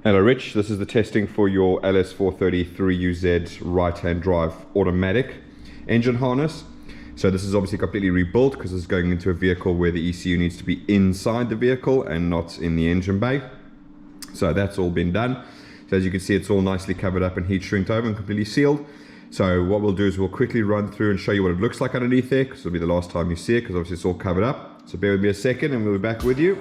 Hello Rich, this is the testing for your LS430 3UZ right-hand drive automatic engine harness. So this is obviously completely rebuilt because it's going into a vehicle where the ECU needs to be inside the vehicle and not in the engine bay. So that's all been done. So as you can see, it's all nicely covered up and heat shrinked over and completely sealed. So what we'll do is we'll quickly run through and show you what it looks like underneath there, because it'll be the last time you see it, because obviously it's all covered up. So bear with me a second and we'll be back with you.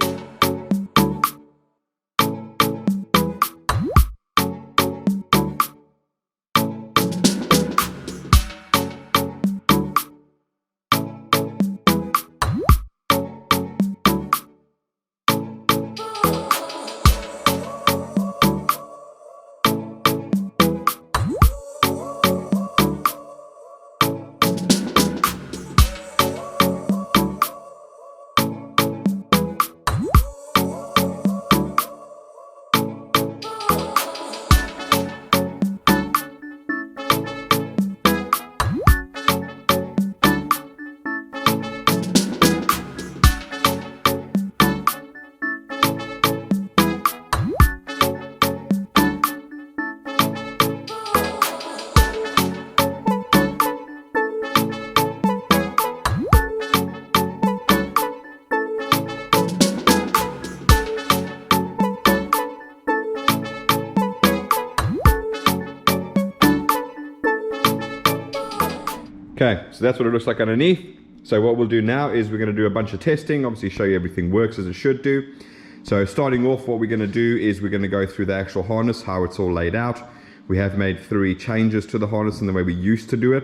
Okay, so that's what it looks like underneath. So what we'll do now is we're going to do a bunch of testing, obviously show you everything works as it should do. So starting off, what we're going to do is we're going to go through the actual harness, how it's all laid out. We have made 3 changes to the harness in the way we used to do it.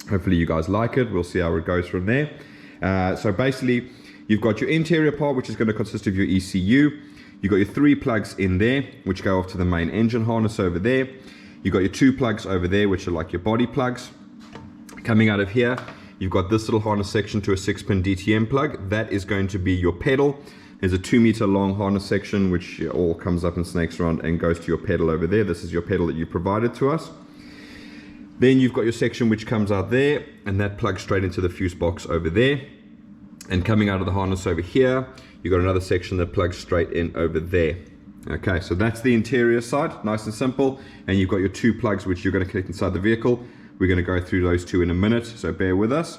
Hopefully you guys like it. We'll see how it goes from there. So basically, you've got your interior part, which is going to consist of your ECU. You've got your 3 plugs in there, which go off to the main engine harness over there. You've got your 2 plugs over there, which are like your body plugs. Coming out of here, you've got this little harness section to a 6-pin DTM plug. That is going to be your pedal. There's a 2-meter long harness section which all comes up and snakes around and goes to your pedal over there. This is your pedal that you provided to us. Then you've got your section which comes out there, and that plugs straight into the fuse box over there. And coming out of the harness over here, you've got another section that plugs straight in over there. Okay, so that's the interior side, nice and simple. And you've got your 2 plugs which you're going to connect inside the vehicle. We're going to go through those 2 in a minute, so bear with us.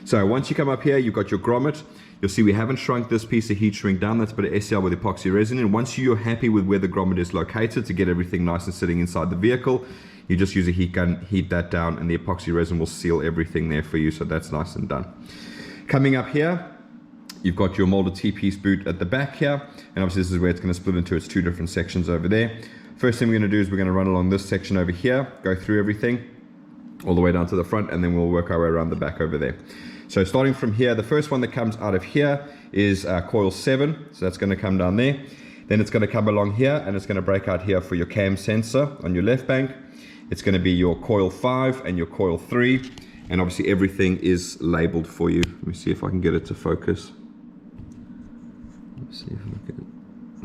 So once you come up here, you've got your grommet. You'll see we haven't shrunk this piece of heat shrink down. That's a bit of SCR with epoxy resin. And once you're happy with where the grommet is located to get everything nice and sitting inside the vehicle, you just use a heat gun, heat that down, and the epoxy resin will seal everything there for you. So that's nice and done. Coming up here, you've got your molded T-piece boot at the back here. And obviously this is where it's going to split into its 2 different sections over there. First thing we're going to do is we're going to run along this section over here, go through everything all the way down to the front, and then we'll work our way around the back over there. So starting from here, the first one that comes out of here is coil 7. So that's going to come down there. Then it's going to come along here, and it's going to break out here for your cam sensor on your left bank. It's going to be your coil 5 and your coil 3. And obviously everything is labeled for you. Let me see if I can get it to focus. Let's see if I can.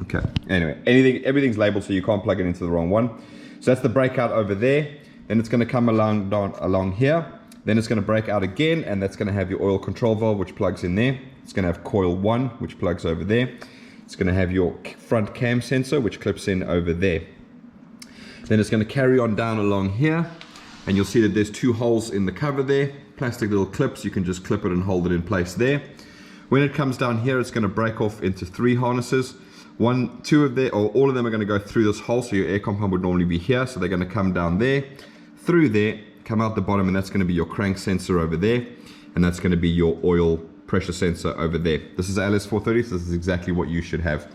Okay, anyway, everything's labeled so you can't plug it into the wrong one. So that's the breakout over there. Then it's going to come along here. Then it's going to break out again, and that's going to have your oil control valve which plugs in there. It's going to have coil 1 which plugs over there. It's going to have your front cam sensor which clips in over there. Then it's going to carry on down along here, and you'll see that there's 2 holes in the cover there, plastic little clips. You can just clip it and hold it in place there. When it comes down here, it's going to break off into 3 harnesses. 1, 2 of them, or all of them are going to go through this hole, so your air compound would normally be here, so they're going to come down there, through there, come out the bottom, and that's going to be your crank sensor over there, and that's going to be your oil pressure sensor over there. This is LS430, so this is exactly what you should have.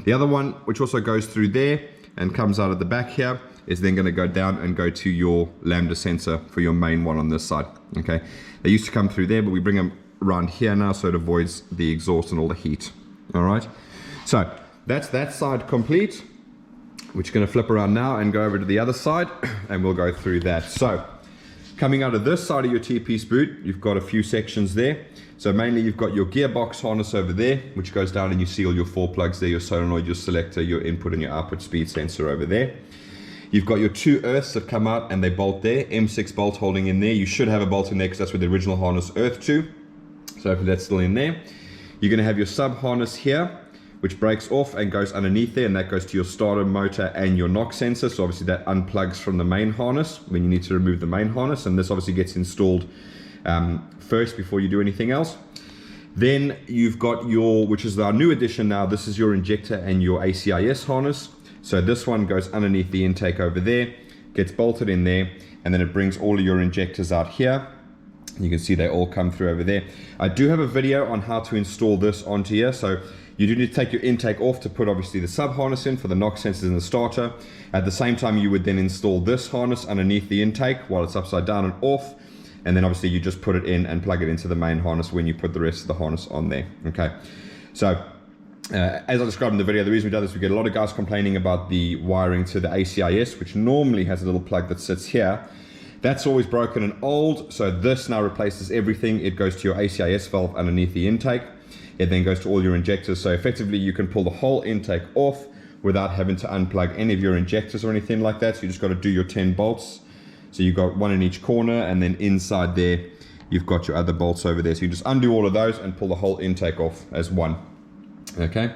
The other one, which also goes through there and comes out of the back here, is then going to go down and go to your lambda sensor for your main one on this side. Okay, they used to come through there, but we bring them around here now so it avoids the exhaust and all the heat. All right, so that's that side complete. We're just going to flip around now and go over to the other side, and we'll go through that. So coming out of this side of your T-piece boot, you've got a few sections there. So mainly you've got your gearbox harness over there, which goes down and you seal your 4 plugs there, your solenoid, your selector, your input and your output speed sensor over there. You've got your 2 earths that come out and they bolt there, M6 bolt holding in there. You should have a bolt in there because that's where the original harness earth to. So hopefully that's still in there. You're going to have your sub harness here, which breaks off and goes underneath there, and that goes to your starter motor and your knock sensor. So obviously that unplugs from the main harness when you need to remove the main harness, and this obviously gets installed first before you do anything else. Then you've got your, which is our new addition now, this is your injector and your ACIS harness. So this one goes underneath the intake over there, gets bolted in there, and then it brings all of your injectors out here. You can see they all come through over there. I do have a video on how to install this onto here. So you do need to take your intake off to put obviously the sub harness in for the knock sensors and the starter. At the same time, you would then install this harness underneath the intake while it's upside down and off. And then obviously you just put it in and plug it into the main harness when you put the rest of the harness on there. Okay. So as I described in the video, the reason we done this, we get a lot of guys complaining about the wiring to the ACIS, which normally has a little plug that sits here. That's always broken and old, so this now replaces everything. It goes to your ACIS valve underneath the intake. It then goes to all your injectors, so effectively you can pull the whole intake off without having to unplug any of your injectors or anything like that. So you just got to do your 10 bolts. So you've got one in each corner, and then inside there you've got your other bolts over there. So you just undo all of those and pull the whole intake off as one. Okay.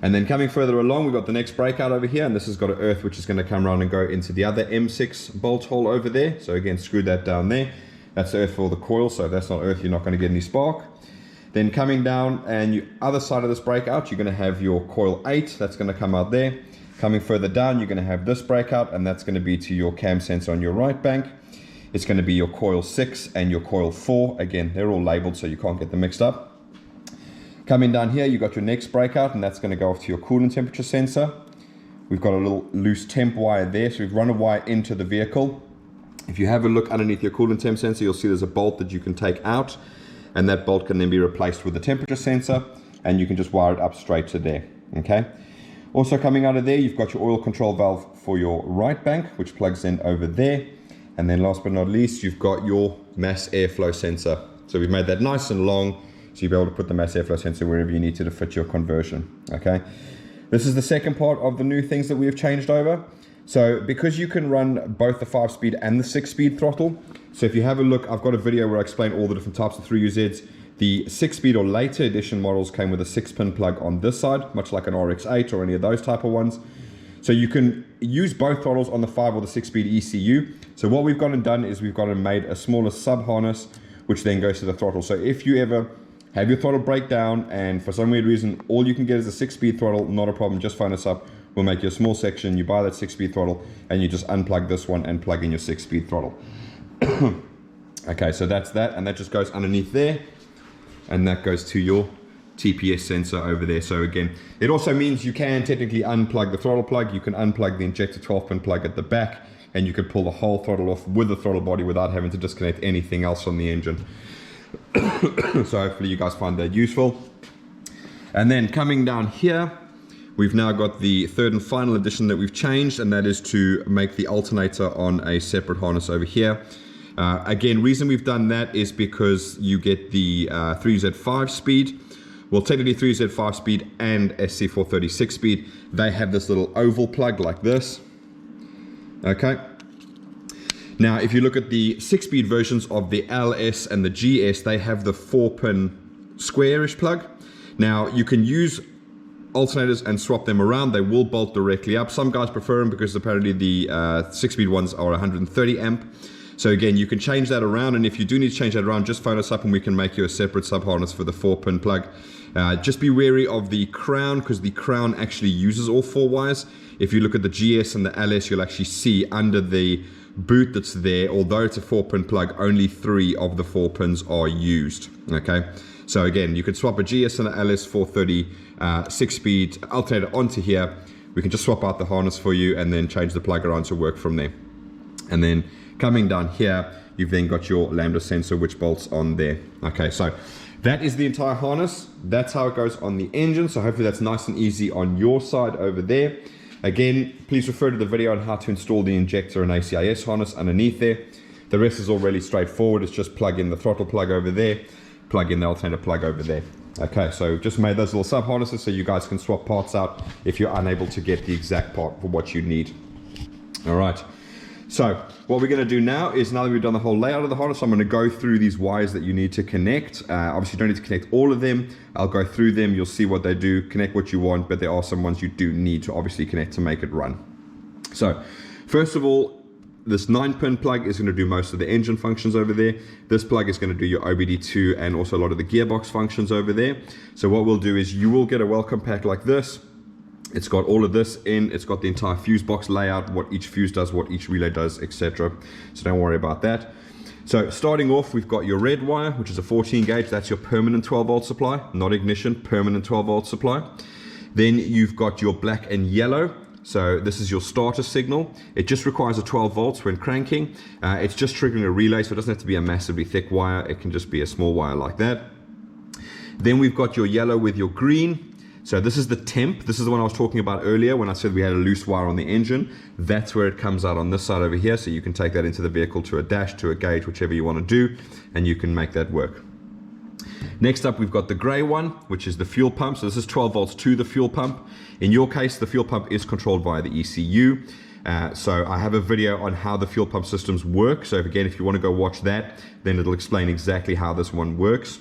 And then coming further along, we've got the next breakout over here, and this has got an earth which is going to come around and go into the other M6 bolt hole over there. So again, screw that down there. That's the earth for the coil, so if that's not earth, you're not going to get any spark. Then coming down, and the other side of this breakout, you're going to have your coil 8, that's going to come out there. Coming further down, you're going to have this breakout, and that's going to be to your cam sensor on your right bank. It's going to be your coil 6 and your coil 4. Again, they're all labeled so you can't get them mixed up. Coming down here, you've got your next breakout, and that's going to go off to your coolant temperature sensor. We've got a little loose temp wire there, so we've run a wire into the vehicle. If you have a look underneath your coolant temp sensor, you'll see there's a bolt that you can take out, and that bolt can then be replaced with the temperature sensor, and you can just wire it up straight to there. Okay. Also coming out of there, you've got your oil control valve for your right bank, which plugs in over there. And then last but not least, you've got your mass airflow sensor. So we've made that nice and long, so you'll be able to put the mass airflow sensor wherever you need to fit your conversion. Okay. This is the second part of the new things that we have changed over. So because you can run both the 5-speed and the 6-speed throttle, so if you have a look, I've got a video where I explain all the different types of 3UZs. The 6-speed or later edition models came with a 6-pin plug on this side, much like an RX-8 or any of those type of ones. So you can use both throttles on the 5 or the 6-speed ECU. So what we've gone and done is we've gone and made a smaller sub harness, which then goes to the throttle. So if you ever have your throttle break down and for some weird reason all you can get is a 6-speed throttle, not a problem, just phone us up. We'll make you a small section, you buy that 6-speed throttle, and you just unplug this one and plug in your 6-speed throttle. Okay, so that's that, and that just goes underneath there, and that goes to your TPS sensor over there. So again, it also means you can technically unplug the throttle plug, you can unplug the injector 12-pin plug at the back, and you can pull the whole throttle off with the throttle body without having to disconnect anything else from the engine. So hopefully you guys find that useful. And then coming down here, we've now got the third and final addition that we've changed, and that is to make the alternator on a separate harness over here. Again, reason we've done that is because you get the 3UZ-5 speed. Well, technically 3UZ-5 speed and SC430 6-speed, they have this little oval plug like this. Okay. Now, if you look at the 6-speed versions of the LS and the GS, they have the 4-pin squarish plug. Now, you can use alternators and swap them around. They will bolt directly up. Some guys prefer them because apparently the 6-speed ones are 130 amp. So again, you can change that around, and if you do need to change that around, just phone us up and we can make you a separate sub harness for the 4-pin plug. Just be wary of the crown, because the crown actually uses all 4 wires. If you look at the GS and the LS, you'll actually see under the boot that's there, although it's a 4-pin plug, only 3 of the 4 pins are used. Okay, so again, you could swap a GS and an LS430 6-speed alternator onto here. We can just swap out the harness for you and then change the plug around to work from there. And then coming down here, you've then got your lambda sensor which bolts on there. Okay, so that is the entire harness. That's how it goes on the engine. So hopefully that's nice and easy on your side over there. Again, please refer to the video on how to install the injector and ACIS harness underneath there. The rest is all really straightforward. It's just plug in the throttle plug over there, plug in the alternator plug over there. Okay, so just made those little sub harnesses so you guys can swap parts out if you're unable to get the exact part for what you need. All right. So what we're going to do now is, now that we've done the whole layout of the harness, I'm going to go through these wires that you need to connect. Obviously you don't need to connect all of them. I'll go through them. You'll see what they do. Connect what you want, but there are some ones you do need to obviously connect to make it run. So first of all, this 9-pin plug is going to do most of the engine functions over there. This plug is going to do your OBD2 and also a lot of the gearbox functions over there. So what we'll do is you will get a welcome pack like this. It's got all of this in, it's got the entire fuse box layout, what each fuse does, what each relay does, etc. So don't worry about that. So starting off, we've got your red wire, which is a 14 gauge. That's your permanent 12 volt supply, not ignition, permanent 12 volt supply. Then you've got your black and yellow. So this is your starter signal. It just requires a 12 volts when cranking. It's just triggering a relay, so it doesn't have to be a massively thick wire. It can just be a small wire like that. Then we've got your yellow with your green. So this is the temp. This is the one I was talking about earlier when I said we had a loose wire on the engine. That's where it comes out on this side over here. So you can take that into the vehicle to a dash, to a gauge, whichever you want to do, and you can make that work. Next up, we've got the gray one, which is the fuel pump. So this is 12 volts to the fuel pump. In your case, the fuel pump is controlled via the ECU. So I have a video on how the fuel pump systems work. So again, if you want to go watch that, then it'll explain exactly how this one works.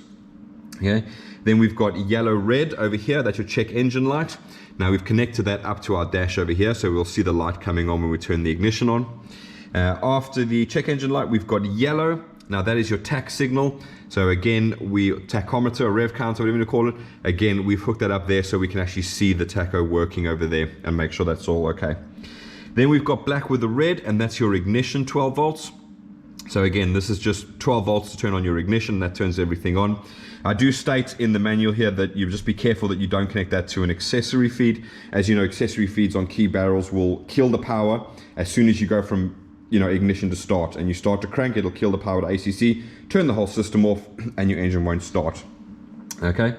Okay. Then we've got yellow red over here. That's your check engine light. Now we've connected that up to our dash over here, so we'll see the light coming on when we turn the ignition on. After the check engine light, we've got yellow. Now that is your tach signal. So again, tachometer, or rev counter, whatever you call it. Again, we've hooked that up there so we can actually see the tacho working over there and make sure that's all okay. Then we've got black with the red, and that's your ignition 12 volts. So again, this is just 12 volts to turn on your ignition. That turns everything on. I do state in the manual here that you just be careful that you don't connect that to an accessory feed. As you know, accessory feeds on key barrels will kill the power as soon as you go from ignition to start, and you start to crank, it'll kill the power to ACC, turn the whole system off, and your engine won't start. Okay,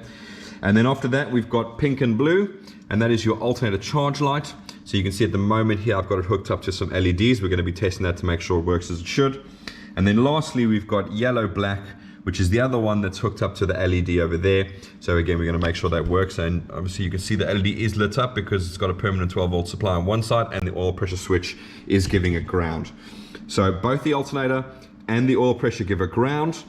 and then after that we've got pink and blue, and that is your alternator charge light. So you can see at the moment here I've got it hooked up to some LEDs. We're going to be testing that to make sure it works as it should. And then lastly we've got yellow black, which is the other one that's hooked up to the LED over there. So again, we're going to make sure that works, and obviously you can see the LED is lit up because it's got a permanent 12 volt supply on one side, and the oil pressure switch is giving it ground. So both the alternator and the oil pressure give a ground.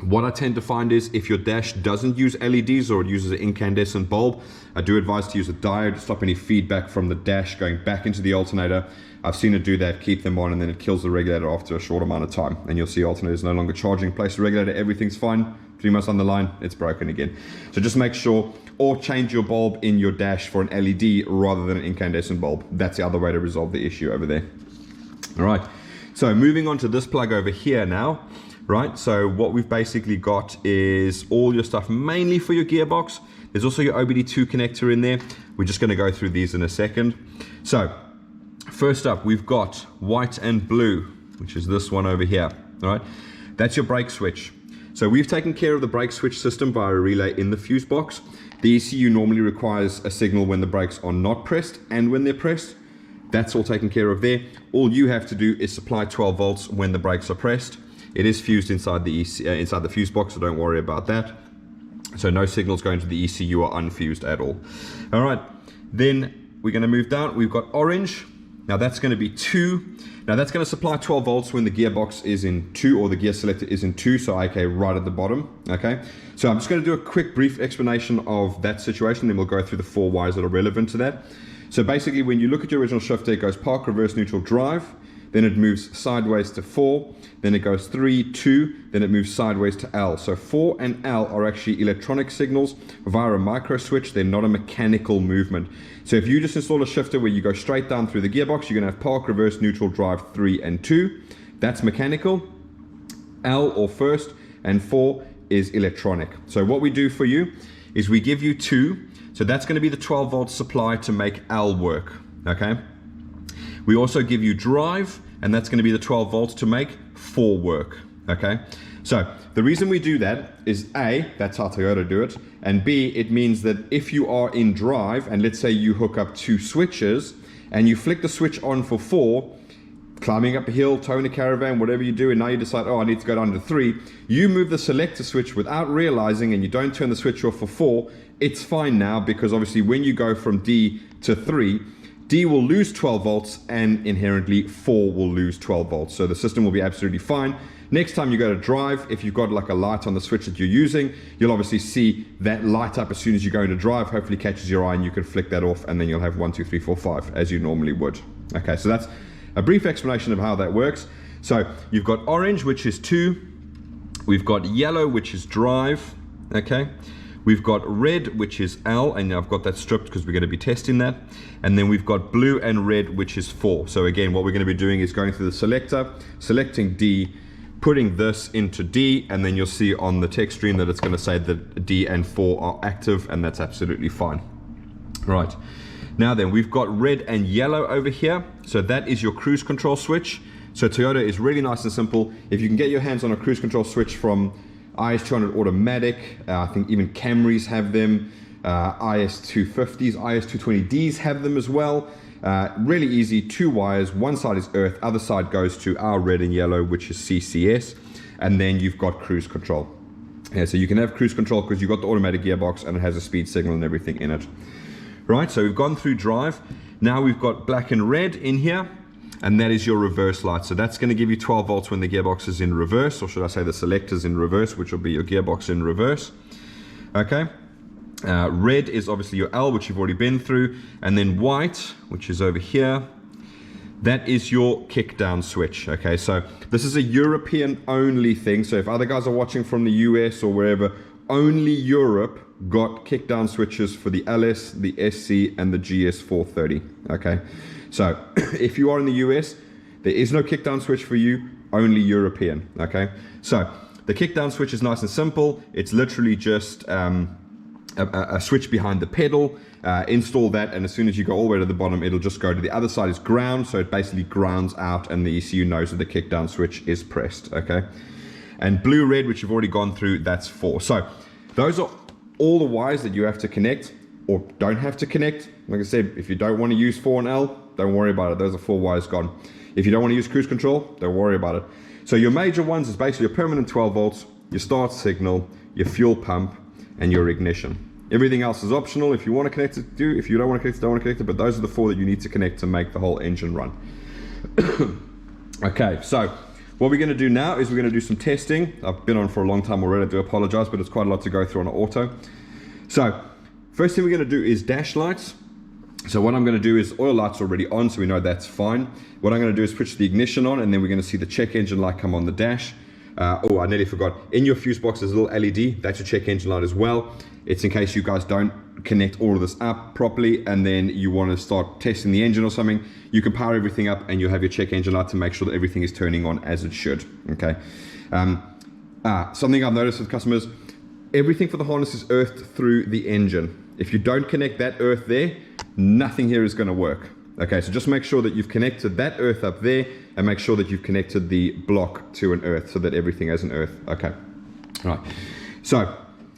What I tend to find is if your dash doesn't use LEDs or it uses an incandescent bulb, I do advise to use a diode to stop any feedback from the dash going back into the alternator. I've seen it do that, keep them on, and then it kills the regulator after a short amount of time. And you'll see alternator is no longer charging. Place the regulator, everything's fine. 3 months on the line, it's broken again. So just make sure, or change your bulb in your dash for an LED rather than an incandescent bulb. That's the other way to resolve the issue over there. All right, so moving on to this plug over here now. Right, so what we've basically got is all your stuff mainly for your gearbox. There's also your OBD2 connector in there. We're just going to go through these in a second. So first up, we've got white and blue, which is this one over here. All right, that's your brake switch. So we've taken care of the brake switch system via a relay in the fuse box. The ECU normally requires a signal when the brakes are not pressed and when they're pressed. That's all taken care of there. All you have to do is supply 12 volts when the brakes are pressed. It is fused inside the fuse box, so don't worry about that. So no signals going to the ECU are unfused at all. All right, then we're going to move down. We've got orange. Now that's going to be 2. Now that's going to supply 12 volts when the gearbox is in 2 or the gear selector is in 2, so okay, right at the bottom. Okay, so I'm just going to do a quick brief explanation of that situation, then we'll go through the 4 wires that are relevant to that. So basically when you look at your original shifter, it goes park, reverse, neutral, drive. Then it moves sideways to 4, then it goes 3, 2, then it moves sideways to L. So 4 and L are actually electronic signals via a micro switch. They're not a mechanical movement. So if you just install a shifter where you go straight down through the gearbox, you're going to have park, reverse, neutral, drive, 3 and 2. That's mechanical. L or first and 4 is electronic. So what we do for you is we give you 2. So that's going to be the 12 volt supply to make L work. Okay. We also give you drive, and that's going to be the 12 volts to make 4 work. Okay, so the reason we do that is A, that's how Toyota do it, and B, it means that if you are in drive, and let's say you hook up 2 switches, and you flick the switch on for 4, climbing up a hill, towing a caravan, whatever you do, and now you decide, oh, I need to go down to 3, you move the selector switch without realizing, and you don't turn the switch off for 4, it's fine now, because obviously when you go from D to 3, D will lose 12 volts and inherently 4 will lose 12 volts. So the system will be absolutely fine. Next time you go to drive, if you've got like a light on the switch that you're using, you'll obviously see that light up as soon as you go into drive, hopefully catches your eye and you can flick that off and then you'll have 1, 2, 3, 4, 5 as you normally would. Okay, so that's a brief explanation of how that works. So you've got orange, which is 2. We've got yellow, which is drive. Okay. We've got red, which is L, and I've got that stripped because we're going to be testing that. And then we've got blue and red, which is 4. So again, what we're going to be doing is going through the selector, selecting D, putting this into D, and then you'll see on the text stream that it's going to say that D and 4 are active, and that's absolutely fine. Right. Now then, we've got red and yellow over here. So that is your cruise control switch. So Toyota is really nice and simple. If you can get your hands on a cruise control switch from IS200 automatic, I think even Camrys have them, IS250s, IS220Ds have them as well. Really easy, 2 wires, one side is earth, other side goes to our red and yellow, which is CCS, and then you've got cruise control. Yeah, so you can have cruise control because you've got the automatic gearbox and it has a speed signal and everything in it. Right, so we've gone through drive. Now we've got black and red in here, and that is your reverse light. So that's going to give you 12 volts when the gearbox is in reverse, or should I say the selector's in reverse, which will be your gearbox in reverse. Okay. Red is obviously your L, which you've already been through, and then white, which is over here, that is your kick down switch. Okay, so this is a European only thing. So if other guys are watching from the US or wherever, only Europe got kick down switches for the LS, the SC, and the GS430. Okay, so if you are in the US, there is no kick down switch for you, only European. Okay, so the kick down switch is nice and simple. It's literally just a switch behind the pedal. Install that, and as soon as you go all the way to the bottom, it'll just go to the other side is ground, so it basically grounds out and the ECU knows that the kick down switch is pressed. Okay, and blue red, which you've already gone through, that's 4. So those are all the wires that you have to connect or don't have to connect. Like I said, if you don't want to use 4 and L, don't worry about it. Those are 4 wires gone. If you don't want to use cruise control, don't worry about it. So your major ones is basically your permanent 12 volts, your start signal, your fuel pump, and your ignition. Everything else is optional. If you want to connect it, do. If you don't want to connect it, don't want to connect it. But those are the 4 that you need to connect to make the whole engine run. Okay, so what we're going to do now is we're going to do some testing. I've been on for a long time already, I do apologize, but it's quite a lot to go through on an auto. So first thing we're going to do is dash lights. So what I'm going to do is oil lights already on, so we know that's fine. What I'm going to do is switch the ignition on, and then we're going to see the check engine light come on the dash. Oh, I nearly forgot. In your fuse box, there's a little LED. That's your check engine light as well. It's in case you guys don't connect all of this up properly and then you want to start testing the engine or something. You can power everything up and you'll have your check engine light to make sure that everything is turning on as it should. Okay. Something I've noticed with customers, everything for the harness is earthed through the engine. If you don't connect that earth there, nothing here is going to work. Okay, so just make sure that you've connected that earth up there and make sure that you've connected the block to an earth so that everything has an earth. Okay, all right. So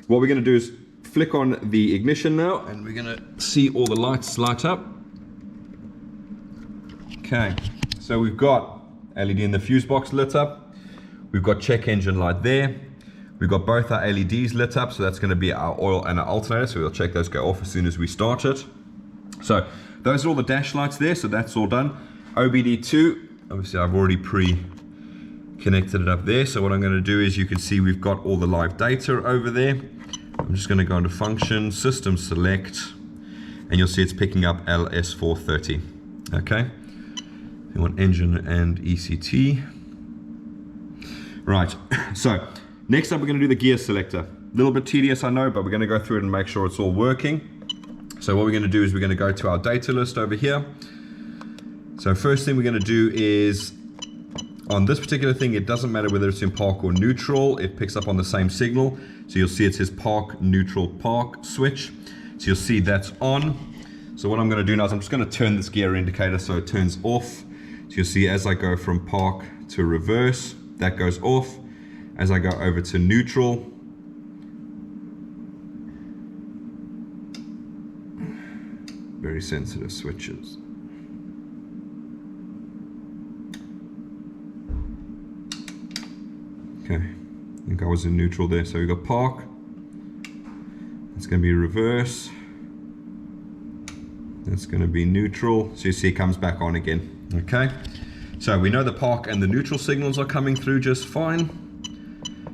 what we're going to do is flick on the ignition now, and we're going to see all the lights light up. Okay, so we've got LED in the fuse box lit up. We've got check engine light there. We've got both our LEDs lit up, so that's going to be our oil and our alternator, so we'll check those go off as soon as we start it. So those are all the dash lights there, so that's all done. OBD2, obviously I've already pre-connected it up there, so what I'm going to do is you can see we've got all the live data over there. I'm just going to go into function, system select, and you'll see it's picking up LS430. Okay, you want engine and ECT. Right, so next up we're going to do the gear selector. A little bit tedious, I know, but we're going to go through it and make sure it's all working. So what we're going to do is we're going to go to our data list over here. So first thing we're going to do is, on this particular thing, it doesn't matter whether it's in park or neutral, it picks up on the same signal. So you'll see it says park, neutral, park switch. So you'll see that's on. So what I'm going to do now is I'm just going to turn this gear indicator so it turns off. So you'll see as I go from park to reverse, that goes off. As I go over to neutral, very sensitive switches. Okay, I think I was in neutral there. So we got park. It's going to be reverse. That's going to be neutral. So you see it comes back on again. Okay. So we know the park and the neutral signals are coming through just fine.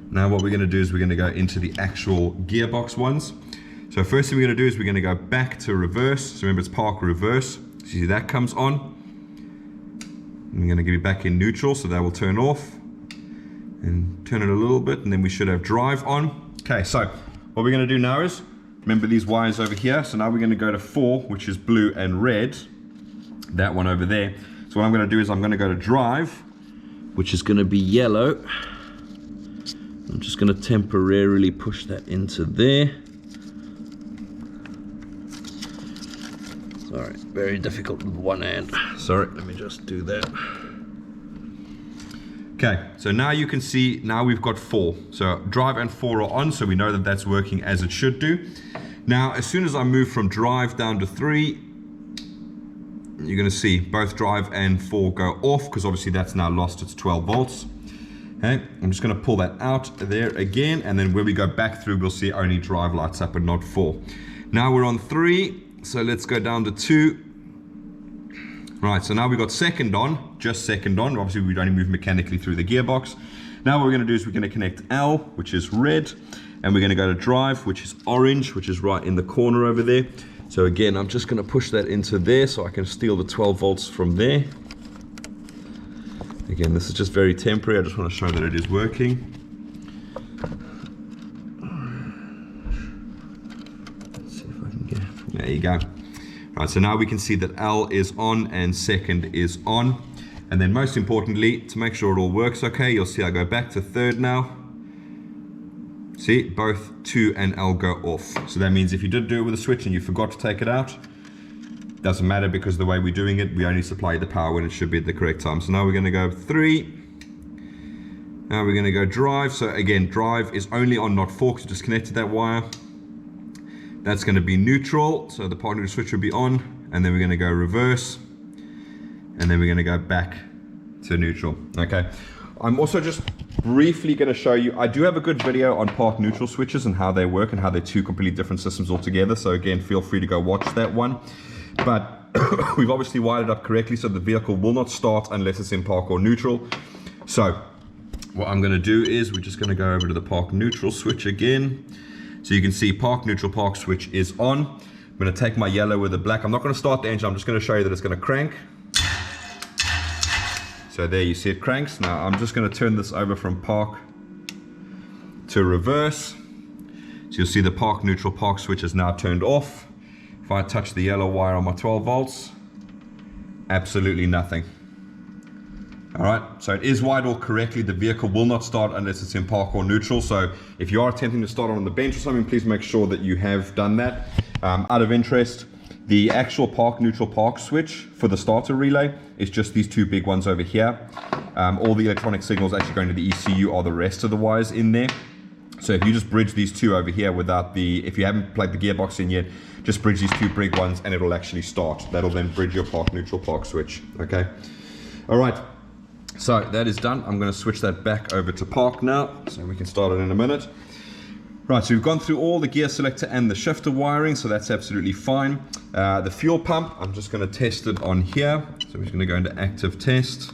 Now what we're going to do is we're going to go into the actual gearbox ones. So first thing we're going to do is we're going to go back to reverse. So remember it's park reverse. So you see that comes on. I'm going to give it back in neutral, so that will turn off. And turn it a little bit, and then we should have drive on. Okay, so what we're going to do now is, remember these wires over here. So now we're going to go to 4, which is blue and red. That one over there. So what I'm going to do is I'm going to go to drive, which is going to be yellow. I'm just going to temporarily push that into there. Sorry, very difficult with one hand. Sorry, let me just do that. Okay, so now you can see, now we've got 4. So drive and 4 are on, so we know that that's working as it should do. Now, as soon as I move from drive down to 3, you're going to see both drive and 4 go off, because obviously that's now lost its 12 volts. Okay, I'm just going to pull that out there again, and then when we go back through, we'll see only drive lights up and not 4. Now we're on 3, so let's go down to 2. Right, so now we've got second on, just second on. Obviously, we only move mechanically through the gearbox. Now what we're going to do is we're going to connect L, which is red, and we're going to go to drive, which is orange, which is right in the corner over there. So again, I'm just going to push that into there so I can steal the 12 volts from there. Again, this is just very temporary. I just want to show that it is working. Let's see if I can get, there you go. Right, so now we can see that L is on and second is on. And then most importantly, to make sure it all works okay, you'll see I go back to third now. See, both 2 and L go off. So that means if you did do it with a switch and you forgot to take it out, doesn't matter, because the way we're doing it, we only supply the power when it should be at the correct time. So now we're going to go 3. Now we're going to go drive. So again, drive is only on, not 4, because we just connected that wire. That's going to be neutral, so the partner switch will be on, and then we're going to go reverse, and then we're going to go back to neutral. Okay, I'm also just briefly going to show you, I do have a good video on park neutral switches and how they work and how they're 2 completely different systems altogether. So again, feel free to go watch that one. But we've obviously wired it up correctly, so the vehicle will not start unless it's in park or neutral. So what I'm going to do is we're just going to go over to the park neutral switch again. So you can see park neutral park switch is on. I'm going to take my yellow with the black. I'm not going to start the engine. I'm just going to show you that it's going to crank. So there you see it cranks. Now I'm just going to turn this over from park to reverse. So you'll see the park neutral park switch is now turned off. If I touch the yellow wire on my 12 volts, absolutely nothing. Alright, so it is wired all correctly. The vehicle will not start unless it's in park or neutral. So if you are attempting to start on the bench or something, please make sure that you have done that. Out of interest, the actual park neutral park switch for the starter relay is just these 2 big ones over here. All the electronic signals actually going to the ECU are the rest of the wires in there. So if you just bridge these 2 over here without the, if you haven't plugged the gearbox in yet, just bridge these 2 big ones and it'll actually start. That'll then bridge your park neutral park switch. Okay. All right. So that is done. I'm going to switch that back over to park now, so we can start it in a minute. Right, so we've gone through all the gear selector and the shifter wiring, so that's absolutely fine. The fuel pump, I'm just going to test it on here. So we're just going to go into active test.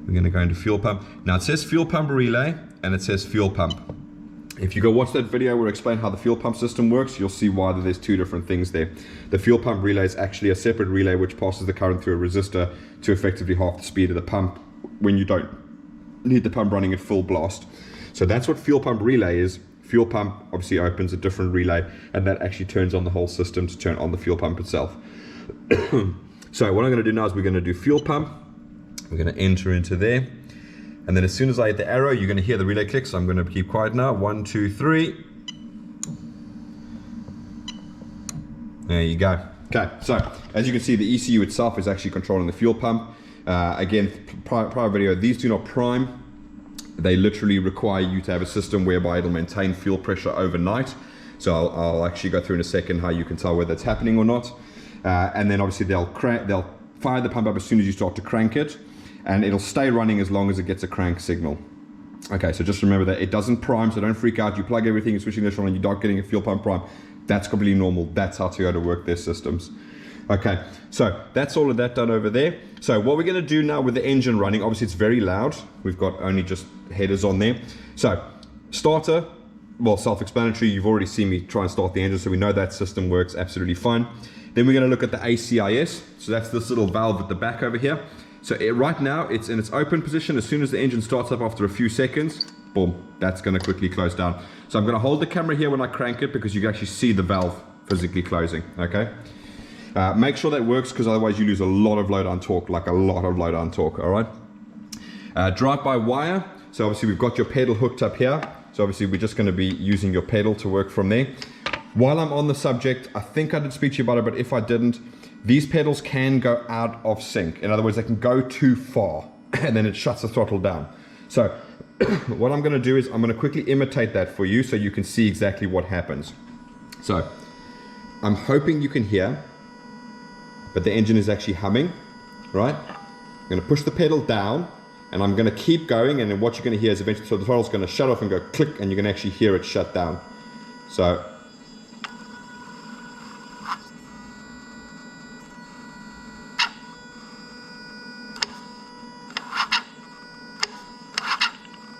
We're going to go into fuel pump. Now it says fuel pump relay and it says fuel pump. If you go watch that video where I explain how the fuel pump system works, you'll see why there's 2 different things there. The fuel pump relay is actually a separate relay which passes the current through a resistor to effectively half the speed of the pump when you don't need the pump running at full blast. So that's what fuel pump relay is. Fuel pump obviously opens a different relay, and that actually turns on the whole system to turn on the fuel pump itself. So what I'm going to do now is we're going to do fuel pump. We're going to enter into there. And then as soon as I hit the arrow, you're going to hear the relay click. So I'm going to keep quiet now. 1, 2, 3. There you go. Okay, so as you can see, the ECU itself is actually controlling the fuel pump. Again, prior video, these do not prime. They literally require you to have a system whereby it'll maintain fuel pressure overnight. So I'll actually go through in a second how you can tell whether it's happening or not. And then obviously they'll fire the pump up as soon as you start to crank it. And it'll stay running as long as it gets a crank signal. Okay, so just remember that it doesn't prime, so don't freak out. You plug everything, you're switching this on, and you're not getting a fuel pump prime. That's completely normal. That's how Toyota work their systems. Okay, so that's all of that done over there. So what we're going to do now with the engine running, obviously it's very loud. We've got only just headers on there. So starter, well, self-explanatory. You've already seen me try and start the engine, so we know that system works absolutely fine. Then we're going to look at the ACIS. So that's this little valve at the back over here. So right now it's in its open position. As soon as the engine starts up after a few seconds, boom, that's going to quickly close down. So I'm going to hold the camera here when I crank it because you can actually see the valve physically closing, okay? Make sure that works because otherwise you lose a lot of load on torque, like a lot of load on torque, all right? Drive-by-wire. So obviously we've got your pedal hooked up here. So obviously we're just going to be using your pedal to work from there. While I'm on the subject, I think I did speak to you about it, but if I didn't, these pedals can go out of sync. In other words, they can go too far and then it shuts the throttle down. So what I'm going to do is I'm going to quickly imitate that for you so you can see exactly what happens. So I'm hoping you can hear, but the engine is actually humming, right? I'm going to push the pedal down and I'm going to keep going, and then what you're going to hear is eventually, so the throttle's going to shut off and go click, and you can actually hear it shut down. So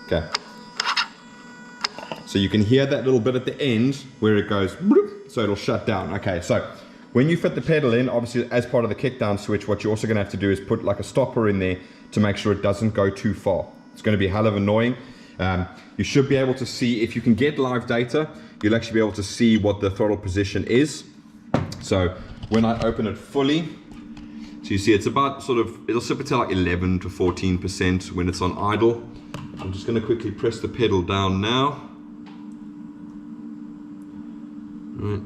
okay. So you can hear that little bit at the end where it goes, bloop, so it'll shut down. Okay, so when you fit the pedal in, obviously as part of the kickdown switch, what you're also going to have to do is put like a stopper in there to make sure it doesn't go too far. It's going to be a hell of annoying. You should be able to see, if you can get live data, you'll actually be able to see what the throttle position is. So when I open it fully, so you see it's about sort of, it'll sit between like 11 to 14% when it's on idle. I'm just going to quickly press the pedal down now. Right.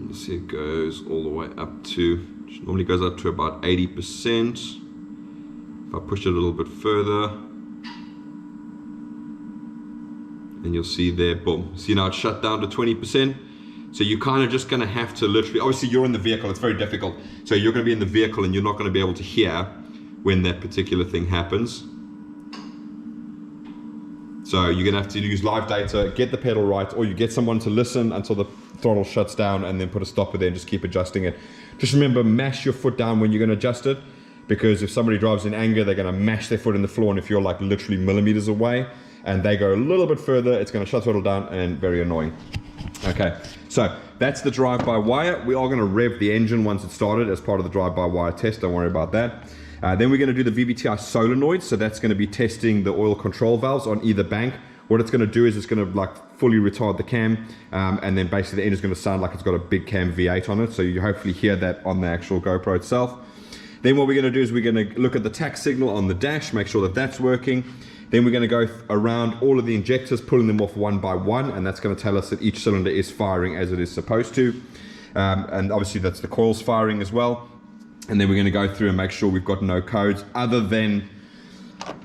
You see it goes all the way up to, it normally goes up to about 80%. If I push it a little bit further, and you'll see there, boom. See now it's shut down to 20%. So you're kind of just going to have to literally, obviously you're in the vehicle, it's very difficult. So you're going to be in the vehicle and you're not going to be able to hear when that particular thing happens. So you're going to have to use live data, get the pedal right, or you get someone to listen until the throttle shuts down and then put a stopper there and just keep adjusting it. Just remember, mash your foot down when you're going to adjust it, because if somebody drives in anger, they're going to mash their foot in the floor, and if you're like literally millimeters away and they go a little bit further, it's going to shut the throttle down and very annoying. Okay, so that's the drive-by-wire. We are going to rev the engine once it's started as part of the drive-by-wire test. Don't worry about that. Then we're going to do the VVT-i solenoid. So that's going to be testing the oil control valves on either bank. What it's going to do is it's going to like fully retard the cam, and then basically the engine's going to sound like it's got a big cam V8 on it. So you hopefully hear that on the actual GoPro itself. Then what we're going to do is we're going to look at the tax signal on the dash, make sure that that's working. Then we're going to go around all of the injectors, pulling them off one by one, and that's going to tell us that each cylinder is firing as it is supposed to. And obviously that's the coils firing as well. And then we're going to go through and make sure we've got no codes other than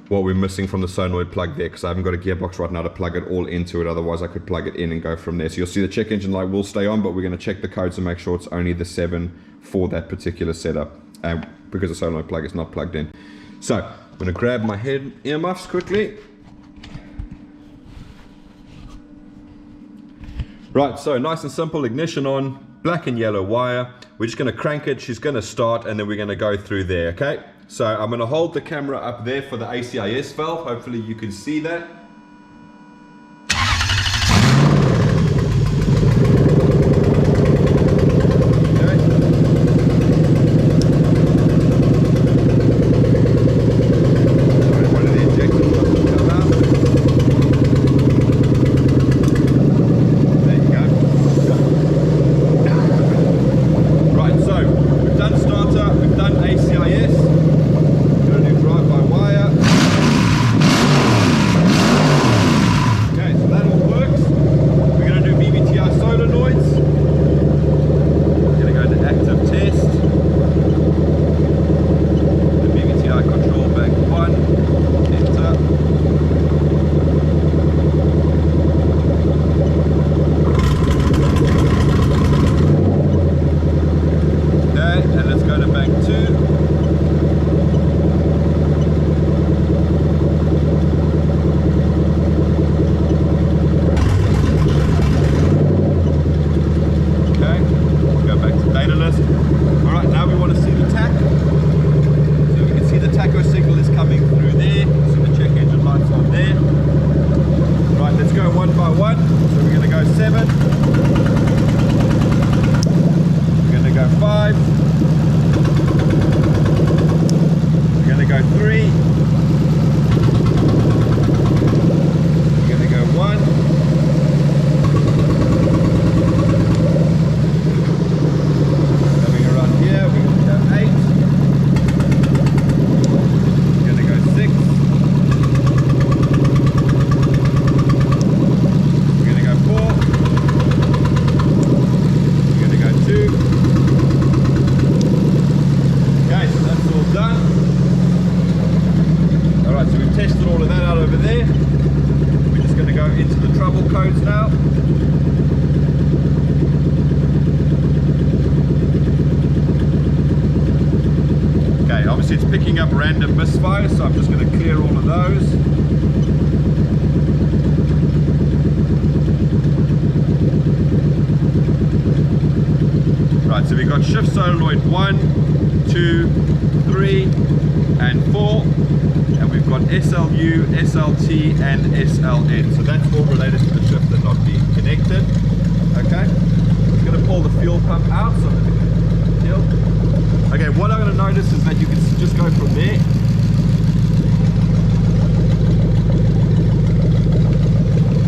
what we're missing from the solenoid plug there, because I haven't got a gearbox right now to plug it all into it. Otherwise I could plug it in and go from there. So you'll see the check engine light will stay on, but we're going to check the codes and make sure it's only the 7 for that particular setup, because the solenoid plug is not plugged in. So I'm going to grab my earmuffs quickly. Right, so nice and simple, ignition on, black and yellow wire. We're just going to crank it, she's going to start, and then we're going to go through there, okay? So I'm going to hold the camera up there for the ACIS valve. Hopefully you can see that. obviously it's picking up random misfires, so I'm just going to clear all of those. Right, so we've got shift solenoid 1, 2, 3 and 4, and we've got SLU, SLT and SLN. So that's all related to the shifter not being connected. Okay, I'm going to pull the fuel pump out. So okay, what I'm going to notice is that you can just go from there.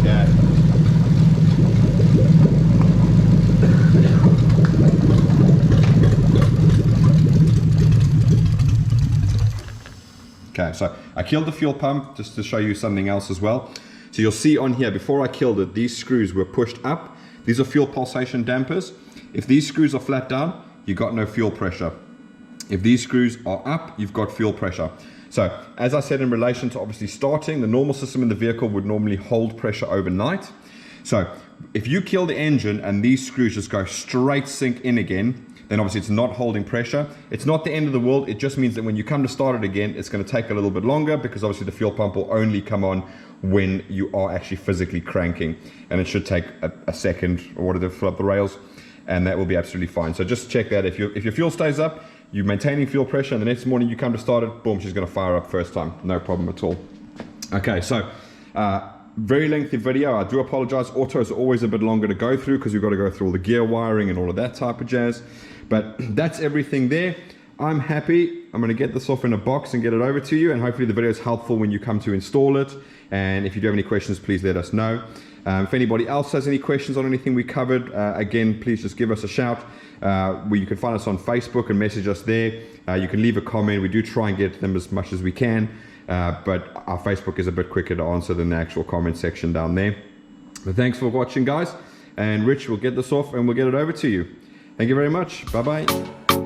Yeah. Okay, so I killed the fuel pump just to show you something else as well. So you'll see on here, before I killed it, these screws were pushed up. These are fuel pulsation dampers. If these screws are flat down, you got no fuel pressure. If these screws are up, you've got fuel pressure. So as I said, in relation to obviously starting, the normal system in the vehicle would normally hold pressure overnight. So if you kill the engine and these screws just go straight sink in again, then obviously it's not holding pressure. It's not the end of the world. It just means that when you come to start it again, it's going to take a little bit longer, because obviously the fuel pump will only come on when you are actually physically cranking, and it should take a second or whatever to fill up the rails, and that will be absolutely fine. So just check that. If your fuel stays up, you're maintaining fuel pressure, and the next morning you come to start it, boom, she's going to fire up first time. No problem at all. Okay, so very lengthy video. I do apologize. Auto is always a bit longer to go through because we've got to go through all the gear wiring and all of that type of jazz. But that's everything there. I'm happy. I'm going to get this off in a box and get it over to you, and hopefully the video is helpful when you come to install it. And if you do have any questions, please let us know. If anybody else has any questions on anything we covered, again, please just give us a shout. You can find us on Facebook and message us there. You can leave a comment. We do try and get to them as much as we can, but our Facebook is a bit quicker to answer than the actual comment section down there. But thanks for watching, guys. And Rich will get this off and we'll get it over to you. Thank you very much. Bye-bye.